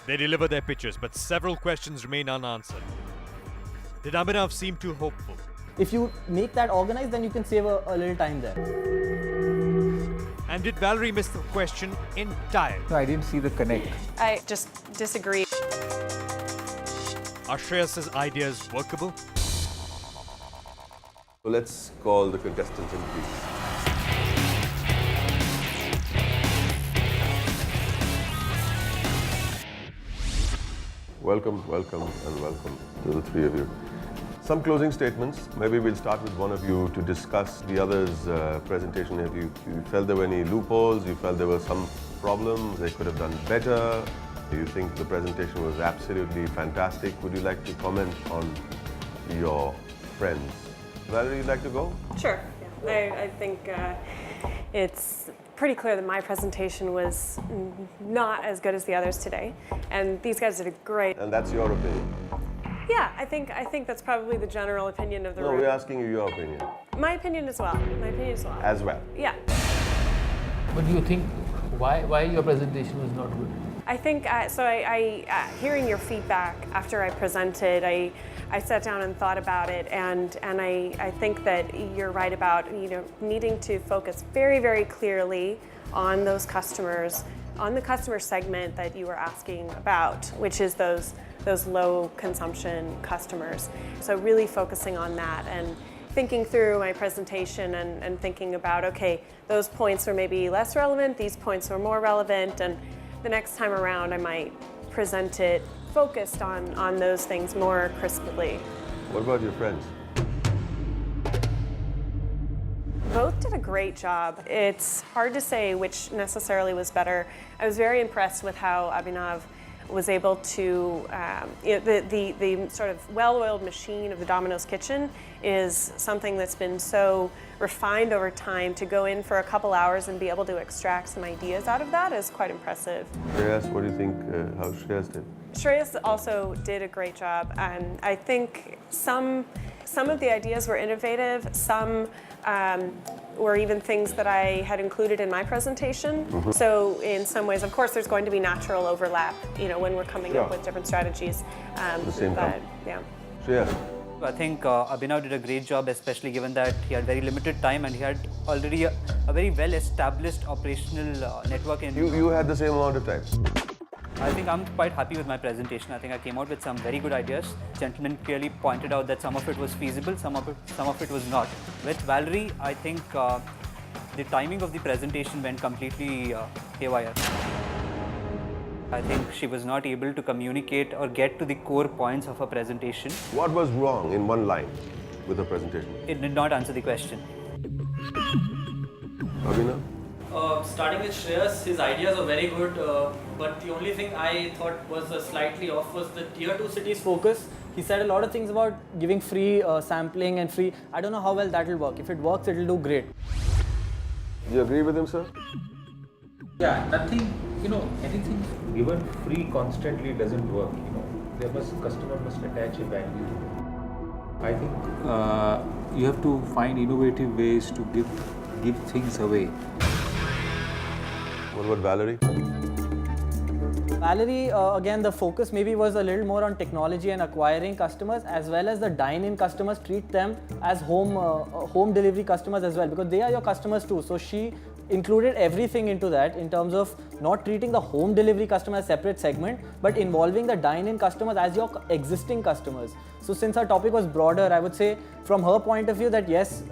They deliver their pitches, but several questions remain unanswered. Did Abhinav seem too hopeful? If you make that organized, then you can save a little time there. And did Valerie miss the question entirely? No, I didn't see the connect. I just disagree. Are Shreyas's ideas workable? So let's call the contestants in, please. Welcome, welcome, and welcome to the three of you. Some closing statements. Maybe we'll start with one of you to discuss the other's presentation. If you felt there were any loopholes, you felt there were some problems, they could have done better, you think the presentation was absolutely fantastic, would you like to comment on your friends? Valerie, you'd like to go? Sure. Yeah. I think it's pretty clear that my presentation was not as good as the others today, and these guys did a great. And that's your opinion? Yeah, I think that's probably the general opinion of the room. No, we're asking you your opinion. My opinion as well. My opinion as well. As well? Yeah. But do you think why your presentation was not good? I think, hearing your feedback after I presented, I sat down and thought about it, and I think that you're right about, needing to focus very, very clearly on those customers, on the customer segment that you were asking about, which is those low consumption customers. So really focusing on that and thinking through my presentation and thinking about, okay, those points are maybe less relevant, these points are more relevant, and the next time around I might present it focused on those things more crisply. What about your friends? Both did a great job. It's hard to say which necessarily was better. I was very impressed with how Abhinav was able to, the sort of well-oiled machine of the Domino's kitchen is something that's been so refined over time. To go in for a couple hours and be able to extract some ideas out of that is quite impressive. Shreyas, what do you think, how Shreyas did? Shreyas also did a great job, and I think some of the ideas were innovative, some were even things that I had included in my presentation. Mm-hmm. So in some ways, of course, there's going to be natural overlap, when we're coming up with different strategies. The same but, yeah. Shreyas. I think Abhinav did a great job, especially given that he had very limited time and he had already a very well-established operational network. You had the same amount of time. I think I'm quite happy with my presentation. I think I came out with some very good ideas. Gentlemen clearly pointed out that some of it was feasible, some of it was not. With Valerie, I think the timing of the presentation went completely haywire. I think she was not able to communicate or get to the core points of her presentation. What was wrong in one line with the presentation? It did not answer the question. Abhinav? Starting with Shreyas, his ideas are very good, but the only thing I thought was slightly off was the tier 2 cities focus. He said a lot of things about giving free sampling and free. I don't know how well that will work. If it works, it will do great. Do you agree with him, sir? Yeah, nothing, anything given free constantly doesn't work, customer must attach a value. I think you have to find innovative ways to give things away. What about Valerie? Valerie, again, the focus maybe was a little more on technology and acquiring customers, as well as the dine-in customers. Treat them as home delivery customers as well, because they are your customers too. So she included everything into that in terms of not treating the home delivery customer as a separate segment, but involving the dine-in customers as your existing customers. So since our topic was broader, I would say from her point of view that yes,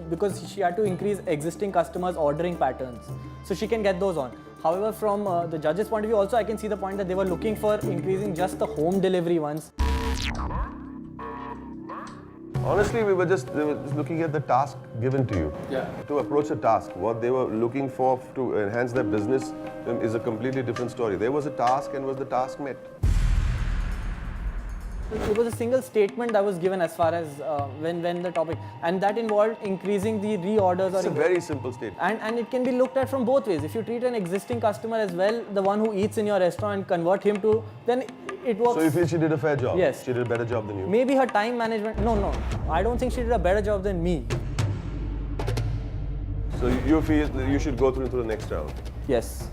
because she had to increase existing customers' ordering patterns. So she can get those on. However, from the judges' point of view also, I can see the point that they were looking for increasing just the home delivery ones. Honestly, they were just looking at the task given to you. Yeah. To approach a task, what they were looking for to enhance their business is a completely different story. There was a task and was the task met? It was a single statement that was given as far as when the topic, and that involved increasing the reorders. It's a very simple statement. And it can be looked at from both ways. If you treat an existing customer as well, the one who eats in your restaurant, and convert him to, then it works. So you feel she did a fair job? Yes. She did a better job than you? Maybe her time management, no. I don't think she did a better job than me. So So you feel that you should go through to the next round. Yes.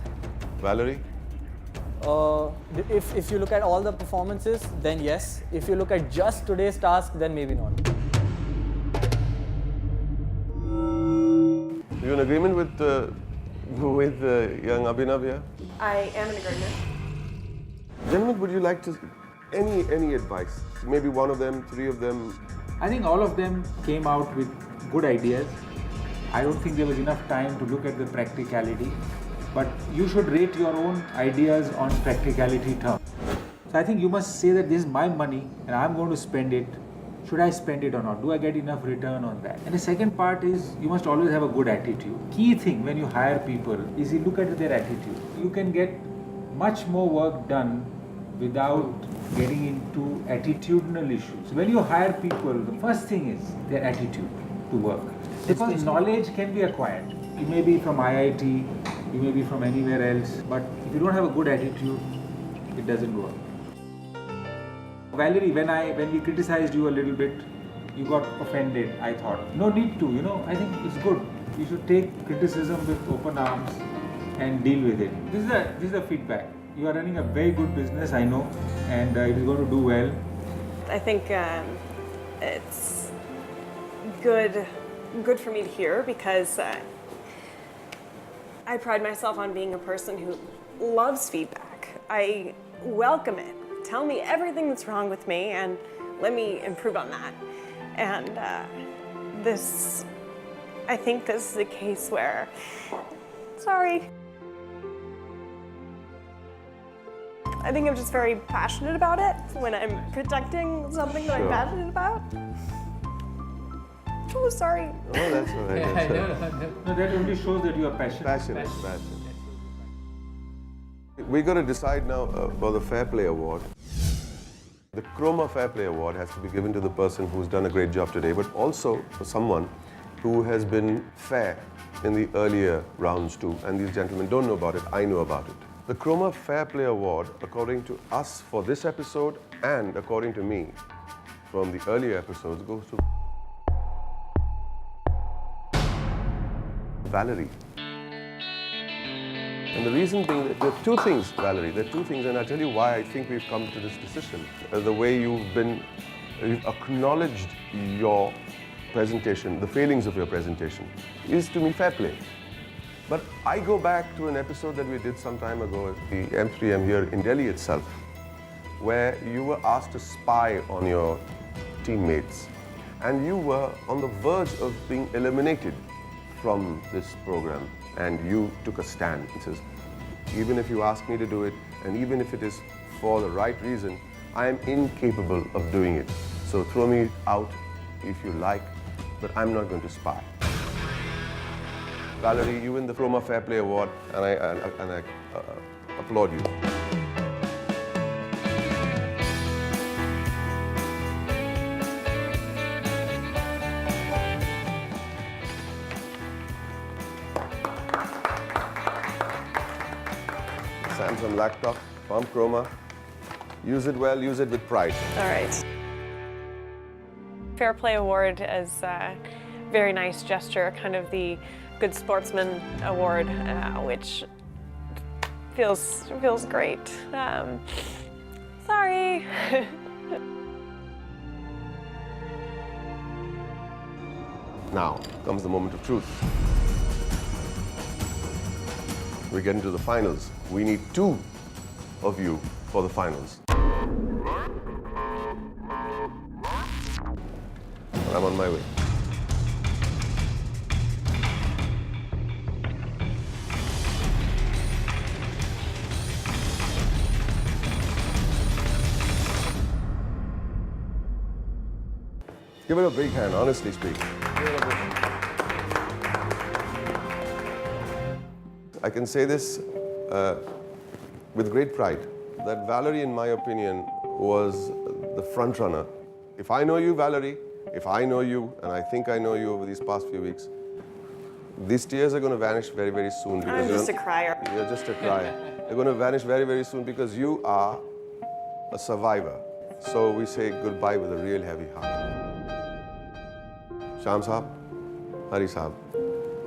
Valerie? If you look at all the performances, then yes. If you look at just today's task, then maybe not. You in agreement with young Abhinav here? I am in agreement. Gentlemen, would you like to any advice? Maybe one of them, three of them. I think all of them came out with good ideas. I don't think there was enough time to look at the practicality, but you should rate your own ideas on practicality terms. So I think you must say that this is my money and I'm going to spend it. Should I spend it or not? Do I get enough return on that? And the second part is you must always have a good attitude. Key thing when you hire people is you look at their attitude. You can get much more work done without getting into attitudinal issues. When you hire people, the first thing is their attitude to work. Because knowledge can be acquired. You may be from IIT, you may be from anywhere else, but if you don't have a good attitude, it doesn't work. Valerie, when we criticized you a little bit, you got offended, I thought. No need to, I think it's good. You should take criticism with open arms and deal with it. This is the feedback. You are running a very good business, I know, and it is going to do well. I think it's good for me to hear because I pride myself on being a person who loves feedback. I welcome it. Tell me everything that's wrong with me and let me improve on that. And I think this is a case where, sorry. I think I'm just very passionate about it when I'm protecting something that I'm passionate about. Oh, sorry. Oh, that's all right. That's all right. No, that only shows that you are passionate. Passionate. We're going to decide now for the Fair Play Award. The Chroma Fair Play Award has to be given to the person who's done a great job today, but also for someone who has been fair in the earlier rounds too. And these gentlemen don't know about it, I know about it. The Chroma Fair Play Award, according to us for this episode and according to me from the earlier episodes, goes to Valerie. And the reason being that there are two things, Valerie, there are two things, and I'll tell you why I think we've come to this decision. The way you've acknowledged your presentation, the failings of your presentation, is to me fair play. But I go back to an episode that we did some time ago at the M3M here in Delhi itself, where you were asked to spy on your teammates, and you were on the verge of being eliminated from this program, and you took a stand. It says, even if you ask me to do it, and even if it is for the right reason, I am incapable of doing it. So throw me out if you like, but I'm not going to spy. Valerie, you win the Chroma Fair Play Award, and I applaud you. Samsung laptop from Chroma. Use it well, use it with pride. All right. Fair Play Award is a very nice gesture, kind of the Good Sportsman Award, which feels great. Sorry. Now comes the moment of truth. We get into the finals. We need two of you for the finals. And I'm on my way. Give it a big hand, honestly speaking. I can say this with great pride, that Valerie, in my opinion, was the front runner. If I know you, Valerie, if I know you, and I think I know you over these past few weeks, these tears are going to vanish very, very soon. Because I'm just a crier. You're just a crier. They're going to vanish very, very soon because you are a survivor. So we say goodbye with a real heavy heart. Shyam Sahab, Hari Sahab,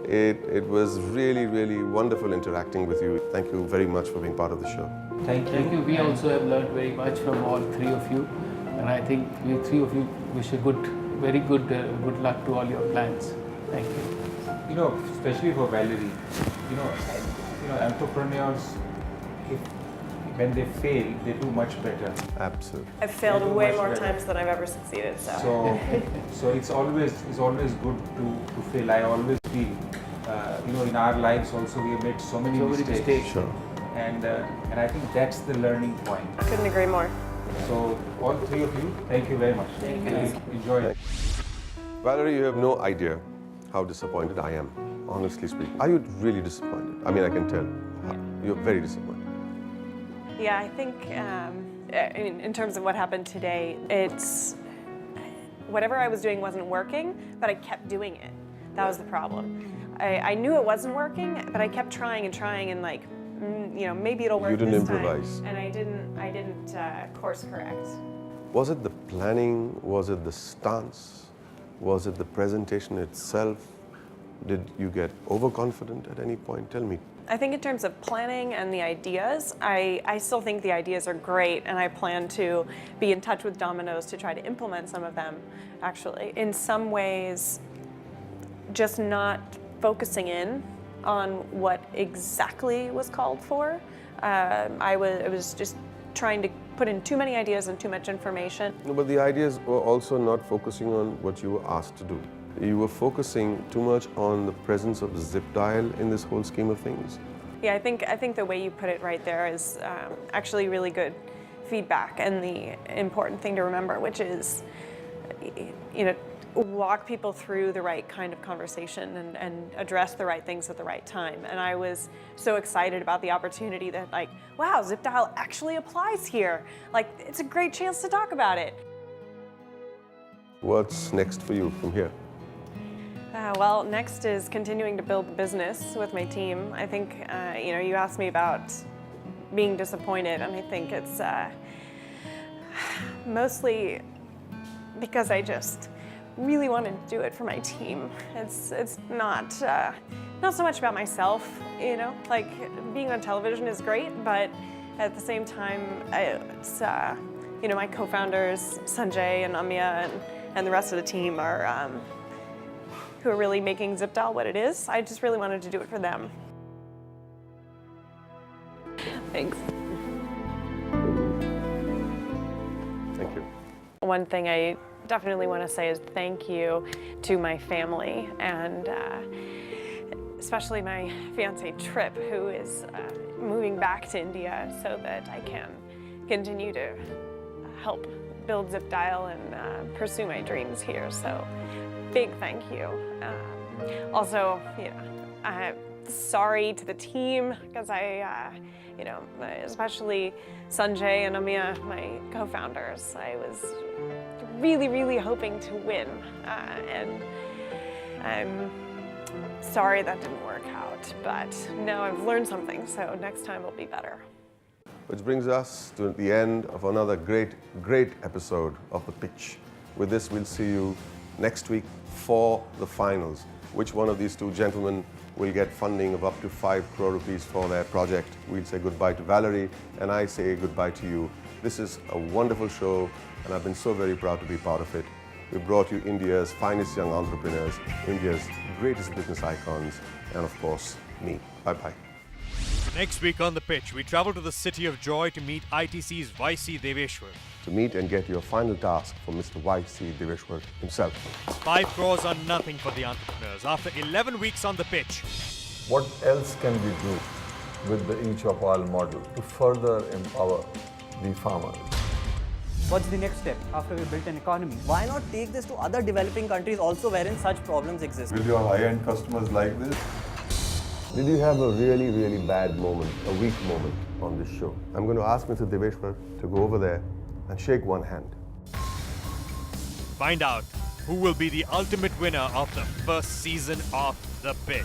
It was really, really wonderful interacting with you. Thank you very much for being part of the show. Thank you. Thank you. We also have learned very much from all three of you, and I think we three of you wish a very good luck to all your plans. Thank you. Especially for Valerie, entrepreneurs, when they fail, they do much better. Absolutely. I've failed They do way much more better. times than I've ever succeeded. So it's always good to fail. I always feel, in our lives also we have made so many mistakes. Sure. And I think that's the learning point. I couldn't agree more. So all three of you, thank you very much. Thank you. Enjoy it. Valerie, you have no idea how disappointed I am, honestly speaking. Are you really disappointed? I mean, I can tell. You're very disappointed. Yeah, I think in terms of what happened today, it's whatever I was doing wasn't working, but I kept doing it. That was the problem. I knew it wasn't working, but I kept trying and maybe it'll work You didn't this improvise. time. And I didn't course correct. Was it the planning? Was it the stance? Was it the presentation itself? Did you get overconfident at any point? Tell me. I think in terms of planning and the ideas, I still think the ideas are great, and I plan to be in touch with Domino's to try to implement some of them, actually. In some ways, just not focusing in on what exactly was called for. I was just trying to put in too many ideas and too much information. No, but the ideas were also not focusing on what you were asked to do. You were focusing too much on the presence of zip dial in this whole scheme of things. Yeah, I think the way you put it right there is actually really good feedback, and the important thing to remember, which is, walk people through the right kind of conversation and address the right things at the right time. And I was so excited about the opportunity that, wow, zip dial actually applies here. It's a great chance to talk about it. What's next for you from here? Well, next is continuing to build the business with my team. I think, you asked me about being disappointed, and I think it's mostly because I just really wanted to do it for my team. It's not so much about myself, being on television is great, but at the same time, it's, my co-founders, Sanjay and Amya and the rest of the team are, who are really making ZipDial what it is. I just really wanted to do it for them. Thanks. Thank you. One thing I definitely want to say is thank you to my family, and especially my fiance Trip, who is moving back to India so that I can continue to help build ZipDial and pursue my dreams here. So big thank you. Also, sorry to the team, because especially Sanjay and Amya, my co-founders, I was really, really hoping to win, and I'm sorry that didn't work out, but now I've learned something, so next time will be better. Which brings us to the end of another great episode of The Pitch. With this, we'll see you next week for the finals. Which one of these two gentlemen will get funding of up to 5 crore rupees for their project? We'll say goodbye to Valerie, and I say goodbye to you. This is a wonderful show, and I've been so very proud to be part of it. We brought you India's finest young entrepreneurs, India's greatest business icons, and of course, me. Bye-bye. Next week on The Pitch, we travel to the city of joy to meet ITC's YC Deveshwar. To meet and get your final task from Mr. YC Deveshwar himself. 5 crores are nothing for the entrepreneurs after 11 weeks on The Pitch. What else can we do with the each of all model to further empower the farmers? What's the next step after we built an economy? Why not take this to other developing countries also wherein such problems exist? Will your high-end customers like this? Did you have a really bad moment, a weak moment on this show? I'm going to ask Mr. Deveshwar to go over there and shake one hand. Find out who will be the ultimate winner of the first season of The Pitch.